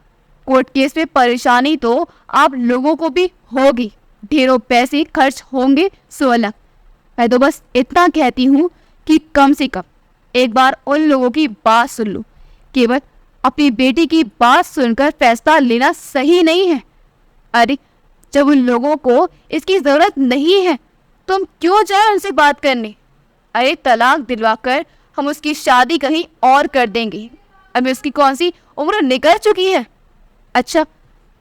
कोर्ट केस में परेशानी तो आप लोगों को भी होगी, ढेरों पैसे खर्च होंगे सो अलग। मैं तो बस इतना कहती हूँ कि कम से कम एक बार उन लोगों की बात सुन लो। केवल अपनी बेटी की बात सुनकर फैसला लेना सही नहीं है। अरे जब उन लोगों को इसकी ज़रूरत नहीं है तुम क्यों जाए उनसे बात करने? अरे तलाक दिलवाकर हम उसकी शादी कहीं और कर देंगे। अभी उसकी कौन सी उम्र निकल चुकी है? अच्छा,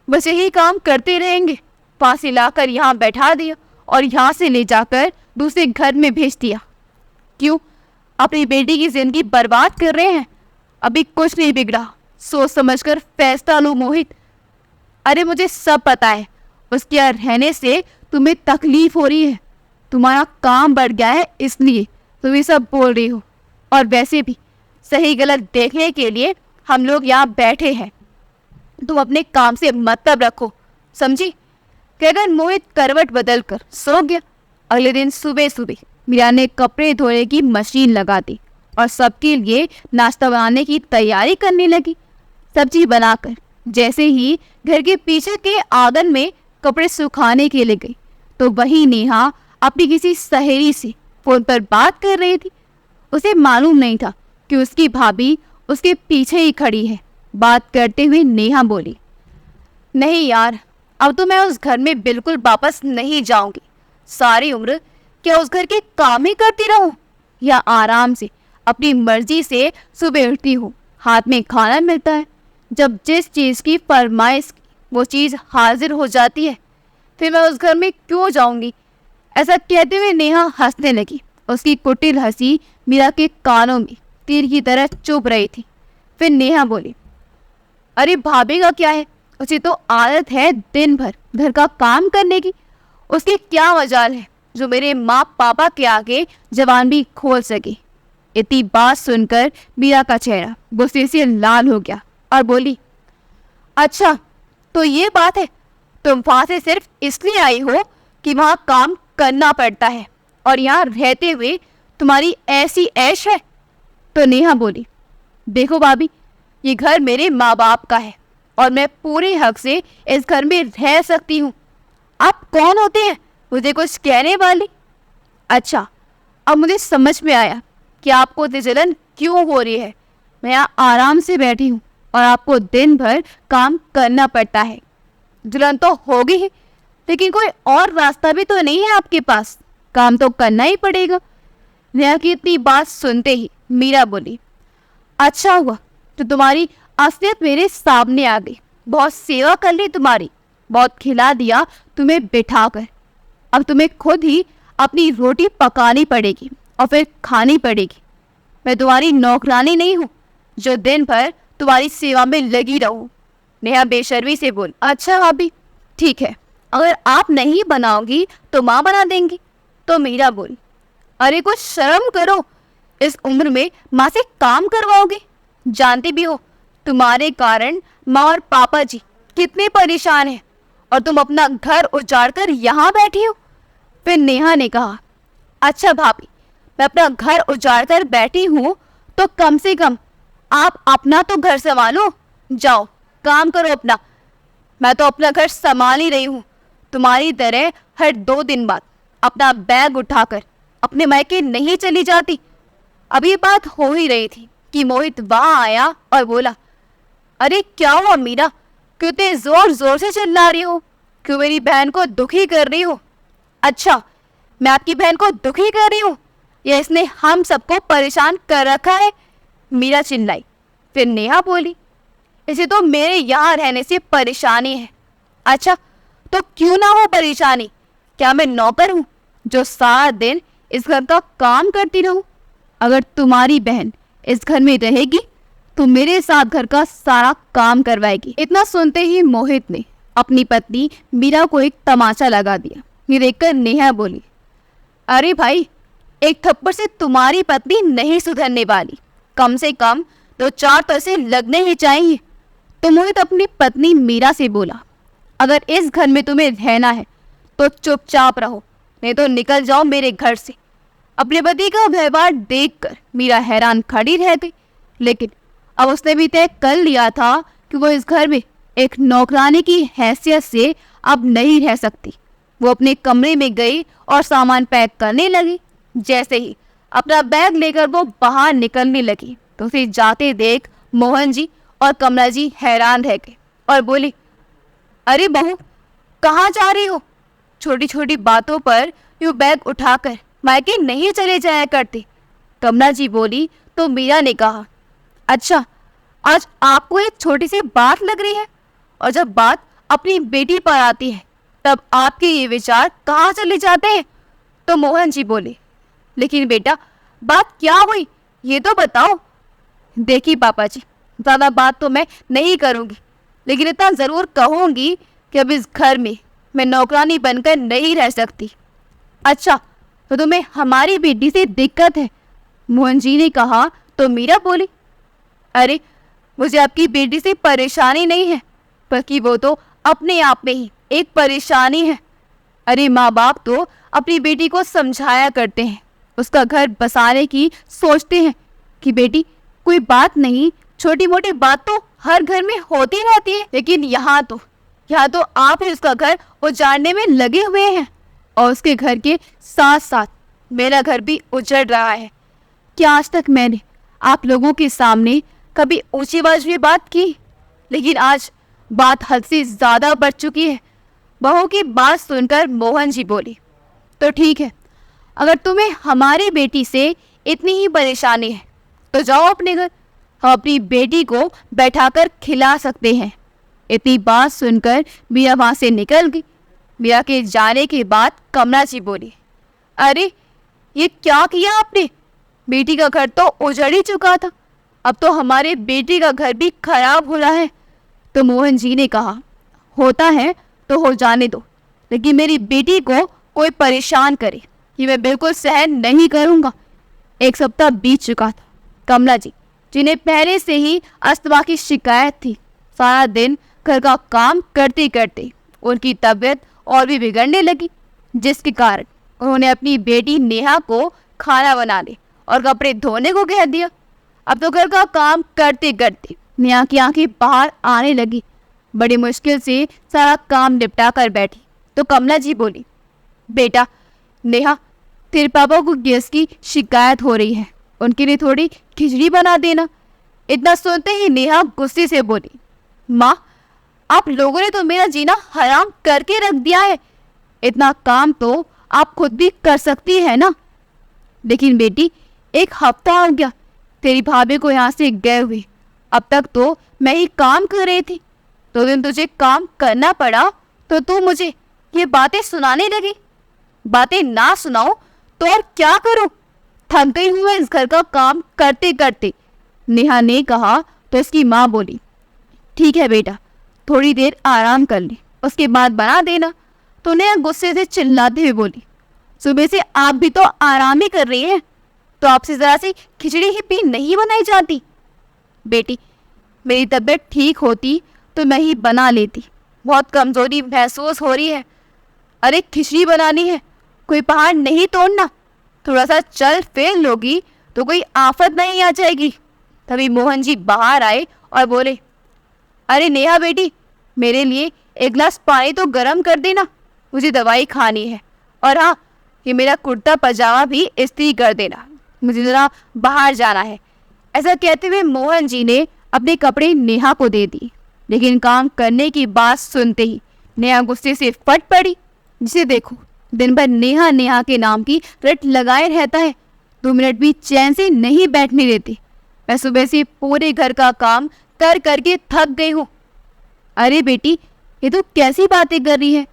बस यही काम करते रहेंगे। फांसी लाकर यहाँ बैठा दिया और यहाँ से ले जाकर दूसरे घर में भेज दिया। क्यों अपनी बेटी की जिंदगी बर्बाद कर रहे हैं? अभी कुछ नहीं बिगड़ा, सोच समझकर फैसला लो मोहित। अरे मुझे सब पता है उसके यहाँ रहने से तुम्हें तकलीफ हो रही है। तुम्हारा काम बढ़ गया है इसलिए तुम ये सब बोल रही हो। और वैसे भी सही गलत देखने के लिए हम लोग यहाँ बैठे हैं। तुम अपने काम से मतलब रखो, समझी? कहकर मोहित करवट बदल कर सो गया। अगले दिन सुबह सुबह मीरा ने कपड़े धोने की मशीन लगा दी और सबके लिए नाश्ता बनाने की तैयारी करने लगी। सब्जी बनाकर जैसे ही घर के पीछे के आंगन में कपड़े सुखाने के लिए गई तो वही नेहा अपनी किसी सहेली से फोन पर बात कर रही थी। उसे मालूम नहीं था कि उसकी भाभी उसके पीछे ही खड़ी है। बात करते हुए नेहा बोली, नहीं यार, अब तो मैं उस घर में बिल्कुल वापस नहीं जाऊंगी। सारी उम्र क्या उस घर के काम ही करती रहूं या आराम से अपनी मर्जी से सुबह उठती हूँ, हाथ में खाना मिलता है, जब जिस चीज़ की फरमाइश वो चीज़ हाजिर हो जाती है, फिर मैं उस घर में क्यों जाऊंगी? ऐसा कहते हुए नेहा हंसने लगी। उसकी कुटिल हंसी मीरा के कानों में तीर की तरह चुभ रही थी। फिर नेहा बोली, अरे भाभी का क्या है, उसे तो आदत है दिन भर घर का काम करने की। उसकी क्या मजाल है जो मेरे माँ पापा के आगे जबान भी खोल सके। इतनी बात सुनकर मीरा का चेहरा गुस्से से लाल हो गया और बोली, अच्छा तो ये बात है, तुम वहां से सिर्फ इसलिए आई हो कि वहां काम करना पड़ता है और यहाँ रहते हुए तुम्हारी ऐसी ऐश है? तो नेहा बोली, देखो भाभी, ये घर मेरे माँ बाप का है और मैं पूरे हक से इस घर में रह सकती हूँ। आप कौन होते हैं मुझे कुछ कहने वाली? अच्छा, अब मुझे समझ में आया कि आपको इतनी जलन क्यों हो रही है। मैं यहाँ आराम से बैठी हूँ और आपको दिन भर काम करना पड़ता है। जलन तो होगी ही, लेकिन कोई और रास्ता भी तो नहीं है आपके पास, काम तो करना ही पड़ेगा। नेहा की इतनी बात सुनते ही मीरा बोली, अच्छा हुआ तो तुम्हारी असलियत मेरे सामने आ गई। बहुत सेवा कर ली तुम्हारी, बहुत खिला दिया तुम्हें बिठाकर। अब तुम्हें खुद ही अपनी रोटी पकानी पड़ेगी और फिर खानी पड़ेगी। मैं तुम्हारी नौकरानी नहीं हूँ जो दिन भर तुम्हारी सेवा में लगी रहूं। नेहा बेशर्मी से बोल, अच्छा भाभी ठीक है, अगर आप नहीं बनाओगी तो माँ बना देंगी। तो मीरा बोल, अरे कुछ शर्म करो, इस उम्र में माँ से काम करवाओगे? जानती भी हो तुम्हारे कारण माँ और पापा जी कितने परेशान हैं और तुम अपना घर उजाड़ कर यहाँ बैठी हो। फिर नेहा ने कहा, अच्छा भाभी, मैं अपना घर उजाड़ कर बैठी हूँ तो कम से कम आप अपना तो घर संभालो, जाओ काम करो अपना। मैं तो अपना घर संभाल ही रही हूँ, तुम्हारी तरह हर 2 दिन बाद अपना बैग उठाकर अपने मायके नहीं चली जाती। अभी बात हो ही रही थी कि मोहित वहां आया और बोला, अरे क्या हुआ मीरा, क्यों इतने जोर जोर से चिल्ला रही हो? क्यों मेरी बहन को दुखी कर रही हो? अच्छा, मैं आपकी बहन को दुखी कर रही हूँ या इसने हम सबको परेशान कर रखा है? मीरा चिल्लाई। फिर नेहा बोली, इसे तो मेरे यहाँ रहने से परेशानी है। अच्छा, तो क्यों ना हो परेशानी? क्या मैं नौकर हूँ जो सारा दिन इस घर का काम करती रहूं? अगर तुम्हारी बहन इस घर में रहेगी तो मेरे साथ घर का सारा काम करवाएगी। इतना सुनते ही मोहित ने अपनी पत्नी मीरा को एक तमाचा लगा दिया। ये देखकर नेहा बोली, अरे भाई, एक थप्पड़ से तुम्हारी पत्नी नहीं सुधरने वाली, कम से कम 2-4 तो ऐसे लगने ही चाहिए। तो मोहित अपनी पत्नी मीरा से बोला, अगर इस घर में तुम्हें रहना है तो चुपचाप रहो, नहीं तो निकल जाओ मेरे घर से। अपने पति का व्यवहार देखकर मीरा हैरान खड़ी रह गई, लेकिन अब उसने भी तय कर लिया था कि वो इस घर में एक नौकरानी की हैसियत से अब नहीं रह सकती। वो अपने कमरे में गई और सामान पैक करने लगी। जैसे ही अपना बैग लेकर वो बाहर निकलने लगी तो उसे जाते देख मोहन जी और कमला जी हैरान रह गए और बोले, अरे बहू, कहाँ जा रही हो? छोटी छोटी बातों पर यूँ बैग उठाकर मायके नहीं चले जाया करते। कमला जी बोली तो मीरा ने कहा, अच्छा, आज आपको एक छोटी सी बात लग रही है, और जब बात अपनी बेटी पर आती है तब आपके ये विचार कहाँ चले जाते हैं? तो मोहन जी बोले, लेकिन बेटा, बात क्या हुई ये तो बताओ। देखिए पापा जी, ज़्यादा बात तो मैं नहीं करूँगी, लेकिन इतना ज़रूर कहूँगी कि अब इस घर में मैं नौकरानी बनकर नहीं रह सकती। अच्छा, तो तुम्हें हमारी बेटी से दिक्कत है? मोहन जी ने कहा तो मीरा बोली, अरे मुझे आपकी बेटी से परेशानी नहीं है, बल्कि वो तो अपने आप में ही एक परेशानी है। अरे माँ बाप तो अपनी बेटी को समझाया करते हैं, उसका घर बसाने की सोचते हैं कि बेटी कोई बात नहीं, छोटी मोटी बात तो हर घर में होती रहती है, लेकिन यहाँ तो आप ही उसका घर उजाड़ने में लगे हुए हैं, और उसके घर के साथ साथ मेरा घर भी उजड़ रहा है। क्या आज तक मैंने आप लोगों के सामने कभी ऊंची आवाज में बात की? लेकिन आज बात हद से ज़्यादा बढ़ चुकी है। बहू की बात सुनकर मोहन जी बोली, तो ठीक है, अगर तुम्हें हमारी बेटी से इतनी ही परेशानी है तो जाओ अपने घर, हम अपनी बेटी को बैठाकर खिला सकते हैं। इतनी बात सुनकर मीरा वहाँ से निकल गई। मीरा के जाने के बाद कमला जी बोली, अरे ये क्या किया आपने? बेटी का घर तो उजड़ ही चुका था, अब तो हमारे बेटी का घर भी खराब हो रहा है। तो मोहन जी ने कहा, होता है तो हो जाने दो, लेकिन मेरी बेटी को कोई परेशान करे ये मैं बिल्कुल सहन नहीं करूँगा। 1 सप्ताह बीत चुका था। कमला जी, जिन्हें पहले से ही अस्थमा की शिकायत थी, सारा दिन घर का काम करते करते उनकी तबीयत और भी बिगड़ने लगी, जिसके कारण उन्होंने अपनी बेटी नेहा को खाना बनाने और कपड़े धोने को कह दिया। अब तो घर का काम करते करते नेहा की आंखें बाहर आने लगी। बड़ी मुश्किल से सारा काम निपटा कर बैठी तो कमला जी बोली, बेटा नेहा, तेरे पापा को गैस की शिकायत हो रही है, उनके लिए थोड़ी खिचड़ी बना देना। इतना सुनते ही नेहा गुस्से से बोली, माँ, आप लोगों ने तो मेरा जीना हराम करके रख दिया है। इतना काम तो आप खुद भी कर सकती है ना। लेकिन बेटी, 1 हफ्ता हो गया तेरी भाभी को यहाँ से गए हुए। अब तक तो मैं ही काम कर रही थी। 2 दिन तुझे काम करना पड़ा तो तू मुझे ये बातें सुनाने लगी। बातें ना सुनाओ तो और क्या करूं? थक गई हूं मैं इस घर का काम करते करते, नेहा ने कहा। तो इसकी माँ बोली, ठीक है बेटा, थोड़ी देर आराम कर ले, उसके बाद बना देना। तो नेहा गुस्से से चिल्लाते हुए बोली, सुबह से आप भी तो आराम ही कर रही हैं, तो आपसे जरा सी खिचड़ी ही भी नहीं बनाई जाती? बेटी, मेरी तबीयत ठीक होती तो मैं ही बना लेती, बहुत कमजोरी महसूस हो रही है। अरे खिचड़ी बनानी है, कोई पहाड़ नहीं तोड़ना, थोड़ा सा चल फिर लोगी तो कोई आफत नहीं आ जाएगी। तभी मोहन जी बाहर आए और बोले, अरे नेहा बेटी, मेरे लिए 1 गिलास पानी तो गर्म कर देना, मुझे दवाई खानी है। और हाँ, ये मेरा कुर्ता पजामा भी इस्त्री कर देना, मुझे जरा बाहर जाना है। ऐसा कहते हुए मोहन जी ने अपने कपड़े नेहा को दे दिए। लेकिन काम करने की बात सुनते ही नेहा गुस्से से फट पड़ी। जिसे देखो दिन भर नेहा नेहा के नाम की रट लगाए रहता है, 2 मिनट भी चैन से नहीं बैठने देती। मैं सुबह से पूरे घर का काम कर करके थक गई हूँ। अरे बेटी, ये तो कैसी बातें कर रही है?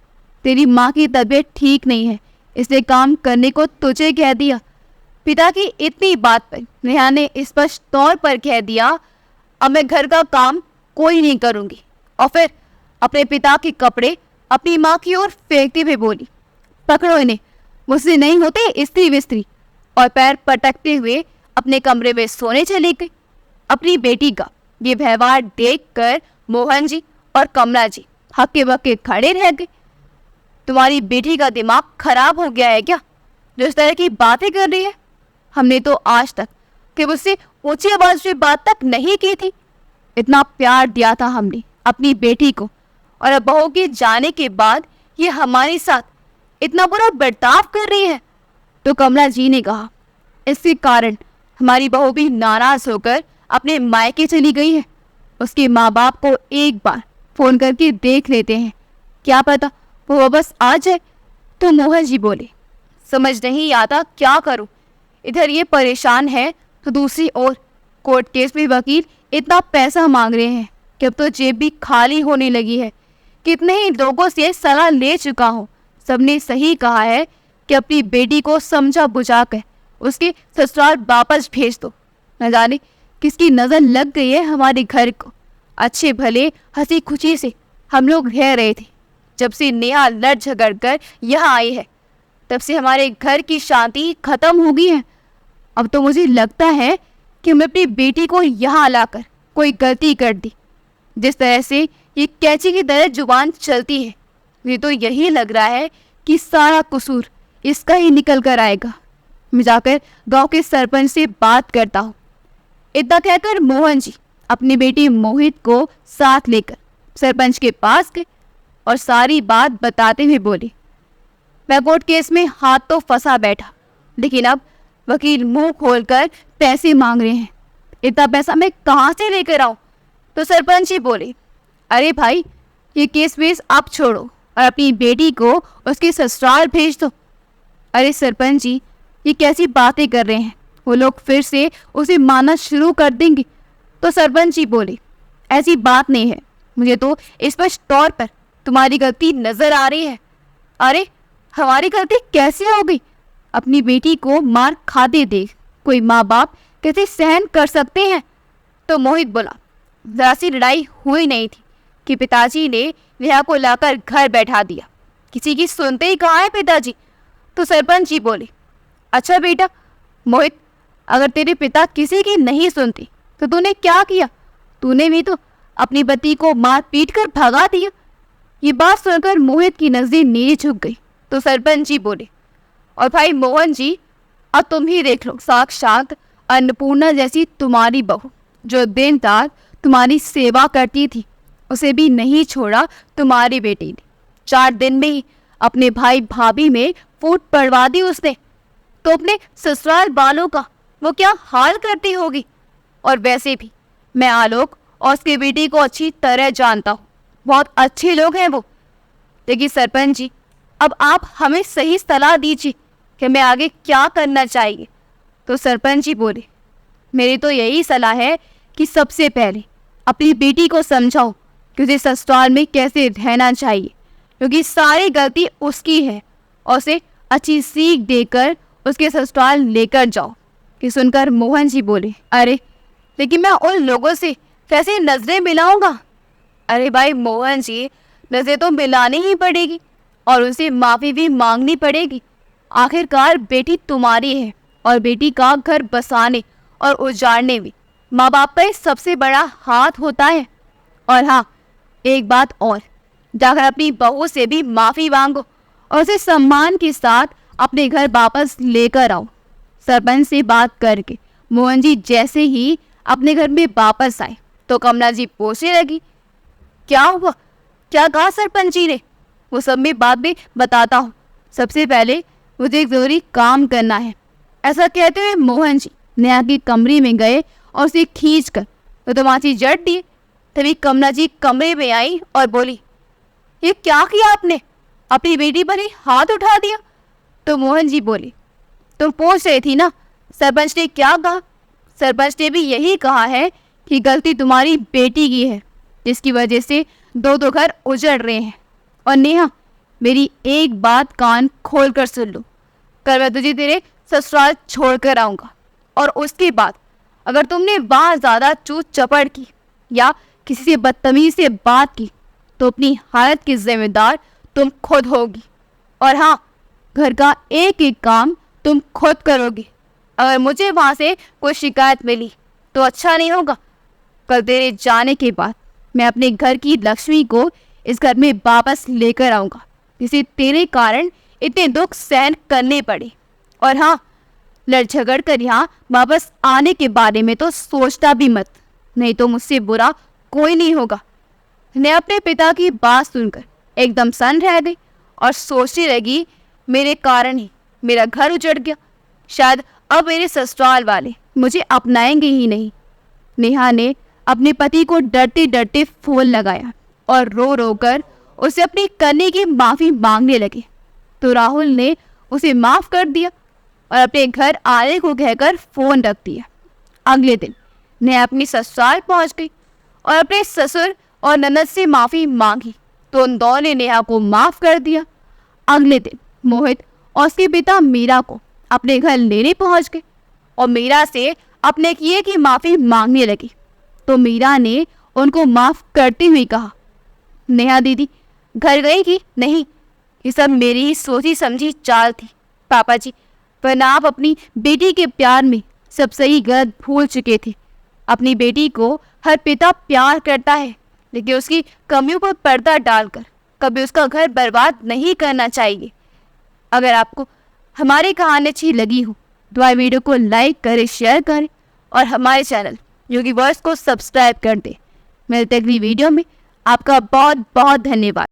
तेरी माँ की तबीयत ठीक नहीं है, इसलिए काम करने को तुझे कह दिया। पिता की इतनी बात पर नेहा ने स्पष्ट तौर पर कह दिया, अब मैं घर का काम कोई नहीं करूँगी। और फिर अपने पिता के कपड़े अपनी माँ की ओर फेंकते हुए बोली, पकड़ो इन्हें, मुझसे नहीं होते इस्त्री विस्त्री। और पैर पटकते हुए अपने कमरे में सोने चली गई। अपनी बेटी का ये व्यवहार देखकर मोहन जी और कमला जी हक्के बक्के खड़े रह गए। तुम्हारी बेटी का दिमाग खराब हो गया है क्या, जो इस तरह की बातें कर रही है? हमने तो आज तक कि मुझसे ऊंची आवाज में बात तक नहीं की थी। इतना प्यार दिया था हमने अपनी बेटी को, और अब बहू के जाने के बाद ये हमारे साथ इतना बुरा बर्ताव कर रही है। तो कमला जी ने कहा, इसके कारण हमारी बहू भी नाराज होकर अपने मायके चली गई है। उसके माँ बाप को एक बार फोन करके देख लेते हैं, क्या पता वो वापस आ जाए। तो मोहन जी बोले, समझ नहीं आता क्या करूं, इधर ये परेशान है तो दूसरी ओर कोर्ट केस में वकील इतना पैसा मांग रहे हैं कि अब तो जेब भी खाली होने लगी है। कितने ही लोगों से सलाह ले चुका हूँ, सबने सही कहा है कि अपनी बेटी को समझा बुझा कर उसके ससुराल वापस भेज दो। न जाने किसकी नज़र लग गई है हमारे घर को। अच्छे भले हंसी खुशी से हम लोग रह रहे थे, जब से नेहा लड़ झगड़ कर यहाँ आई है तब से हमारे घर की शांति खत्म हो गई है। अब तो मुझे लगता है कि मैं अपनी बेटी को यहाँ लाकर कोई गलती कर दी। जिस तरह से ये कैंची की तरह जुबान चलती है, मुझे तो यही लग रहा है कि सारा कसूर इसका ही निकल कर आएगा। मैं जाकर गांव के सरपंच से बात करता हूँ। इतना कहकर मोहन जी अपनी बेटी मोहित को साथ लेकर सरपंच के पास गए और सारी बात बताते हुए बोले, मैं कोर्ट केस में हाथ तो फंसा बैठा, लेकिन अब वकील मुंह खोलकर पैसे मांग रहे हैं। इतना पैसा मैं कहाँ से लेकर आऊँ? तो सरपंच जी बोले, अरे भाई, ये केस वेस आप छोड़ो और अपनी बेटी को उसके ससुराल भेज दो। अरे सरपंच जी, ये कैसी बातें कर रहे हैं? वो लोग फिर से उसे मारना शुरू कर देंगे। तो सरपंच जी बोले, ऐसी बात नहीं है, मुझे तो स्पष्ट तौर पर तुम्हारी गलती नजर आ रही है। अरे हमारी गलती कैसे हो गई? अपनी बेटी को मार खाते देख कोई माँ बाप कैसे सहन कर सकते हैं? तो मोहित बोला, जरा सी लड़ाई हुई नहीं थी कि पिताजी ने नेहा को लाकर घर बैठा दिया। किसी की सुनते ही कहाँ है पिताजी? तो सरपंच जी बोले, अच्छा बेटा मोहित, अगर तेरे पिता किसी की नहीं सुनती तो तूने क्या किया? तूने भी तो अपनी बच्ची को मार पीट कर भगा दिया। ये बात सुनकर मोहित की नजरें नीचे झुक गई। तो सरपंच जी बोले, और भाई मोहन जी, अब तुम ही देख लो, साक्षात अन्नपूर्णा जैसी तुम्हारी बहू जो दिन रात तुम्हारी सेवा करती थी, उसे भी नहीं छोड़ा तुम्हारी बेटी ने। 4 दिन में ही अपने भाई भाभी में फूट पड़वा दी उसने। तो अपने ससुराल वालों का वो क्या हाल करती होगी? और वैसे भी मैं आलोक और उसकी बेटी को अच्छी तरह जानता हूँ, बहुत अच्छे लोग हैं वो। लेकिन सरपंच जी, अब आप हमें सही सलाह दीजिए कि मैं आगे क्या करना चाहिए। तो सरपंच जी बोले, मेरी तो यही सलाह है कि सबसे पहले अपनी बेटी को समझाओ कि उसे ससुराल में कैसे रहना चाहिए, क्योंकि सारी गलती उसकी है, और उसे अच्छी सीख देकर उसके ससुराल लेकर जाओ। कि सुनकर मोहन जी बोले, अरे लेकिन मैं उन लोगों से कैसे नजरें मिलाऊंगा। अरे भाई मोहन जी, नजरें तो मिलानी ही पड़ेगी और उनसे माफ़ी भी मांगनी पड़ेगी। आखिरकार बेटी तुम्हारी है और बेटी का घर बसाने और उजाड़ने में माँ बाप का सबसे बड़ा हाथ होता है। और हाँ, एक बात और, जाकर अपनी बहू से भी माफ़ी मांगो और उसे सम्मान के साथ अपने घर वापस लेकर आओ। सरपंच से बात करके मोहन जी जैसे ही अपने घर में वापस आए तो कमला जी पूछने लगी, क्या हुआ, क्या कहा सरपंच जी ने? वो सब में बाद में बताता हूँ, सबसे पहले मुझे एक ज़रूरी काम करना है। ऐसा कहते हुए मोहन जी नेहा के कमरे में गए और उसे खींच कर तो तमाची जड़ दिए। तभी कमला जी कमरे में आई और बोली, ये क्या किया आपने? अपनी बेटी पर ही हाथ उठा दिया। तो मोहन जी बोले, तुम पूछ रही थी ना सरपंच ने क्या कहा। सरपंच ने भी यही कहा है कि गलती तुम्हारी बेटी की है, जिसकी वजह से दो घर उजड़ रहे हैं। और नेहा, मेरी एक बात कान खोल कर सुन लो, कल मैं तुझे तेरे ससुराल छोड़ कर आऊँगा, और उसके बाद अगर तुमने वहाँ ज़्यादा चूत चपड़ की या किसी से बदतमीज से बात की तो अपनी हालत की जिम्मेदार तुम खुद होगी। और हाँ, घर का एक एक काम तुम खुद करोगे। अगर मुझे वहाँ से कोई शिकायत मिली तो अच्छा नहीं होगा। कल तेरे जाने के बाद मैं अपने घर की लक्ष्मी को इस घर में वापस लेकर आऊँगा, जिसे तेरे कारण इतने दुख सहन करने पड़े। और हाँ, लड़ झगड़ कर यहाँ वापस आने के बारे में तो सोचता भी मत, नहीं तो मुझसे बुरा कोई नहीं होगा। मैं अपने पिता की बात सुनकर एकदम सन्न रह गई और सोचने लगी, मेरे कारण ही मेरा घर उजड़ गया, शायद अब मेरे ससुराल वाले मुझे अपनाएंगे ही नहीं। नेहा ने अपने पति को डरते डरते फोन लगाया और रो रो कर उसे अपनी करने की माफ़ी मांगने लगे। तो राहुल ने उसे माफ़ कर दिया और अपने घर आने को कहकर फ़ोन रख दिया। अगले दिन नेहा अपनी ससुराल पहुंच गई और अपने ससुर और ननद से माफ़ी मांगी, तो उन दोनों ने नेहा को माफ़ कर दिया। अगले दिन मोहित और उसके पिता मीरा को अपने घर लेने पहुंच गए और मीरा से अपने किए की माफ़ी मांगने लगी। तो मीरा ने उनको माफ़ करते हुए कहा, नेहा दीदी घर गई कि नहीं, ये सब मेरी ही सोची समझी चाल थी पापा जी, वरना आप अपनी बेटी के प्यार में सब सही गलत भूल चुके थे। अपनी बेटी को हर पिता प्यार करता है, लेकिन उसकी कमियों पर पर्दा डालकर कभी उसका घर बर्बाद नहीं करना चाहिए। अगर आपको हमारी कहानी अच्छी लगी हो तो वीडियो को लाइक करें, शेयर करें और हमारे चैनल यूनिवर्स को सब्सक्राइब कर दें। मिलते अगली वीडियो में। आपका बहुत बहुत धन्यवाद।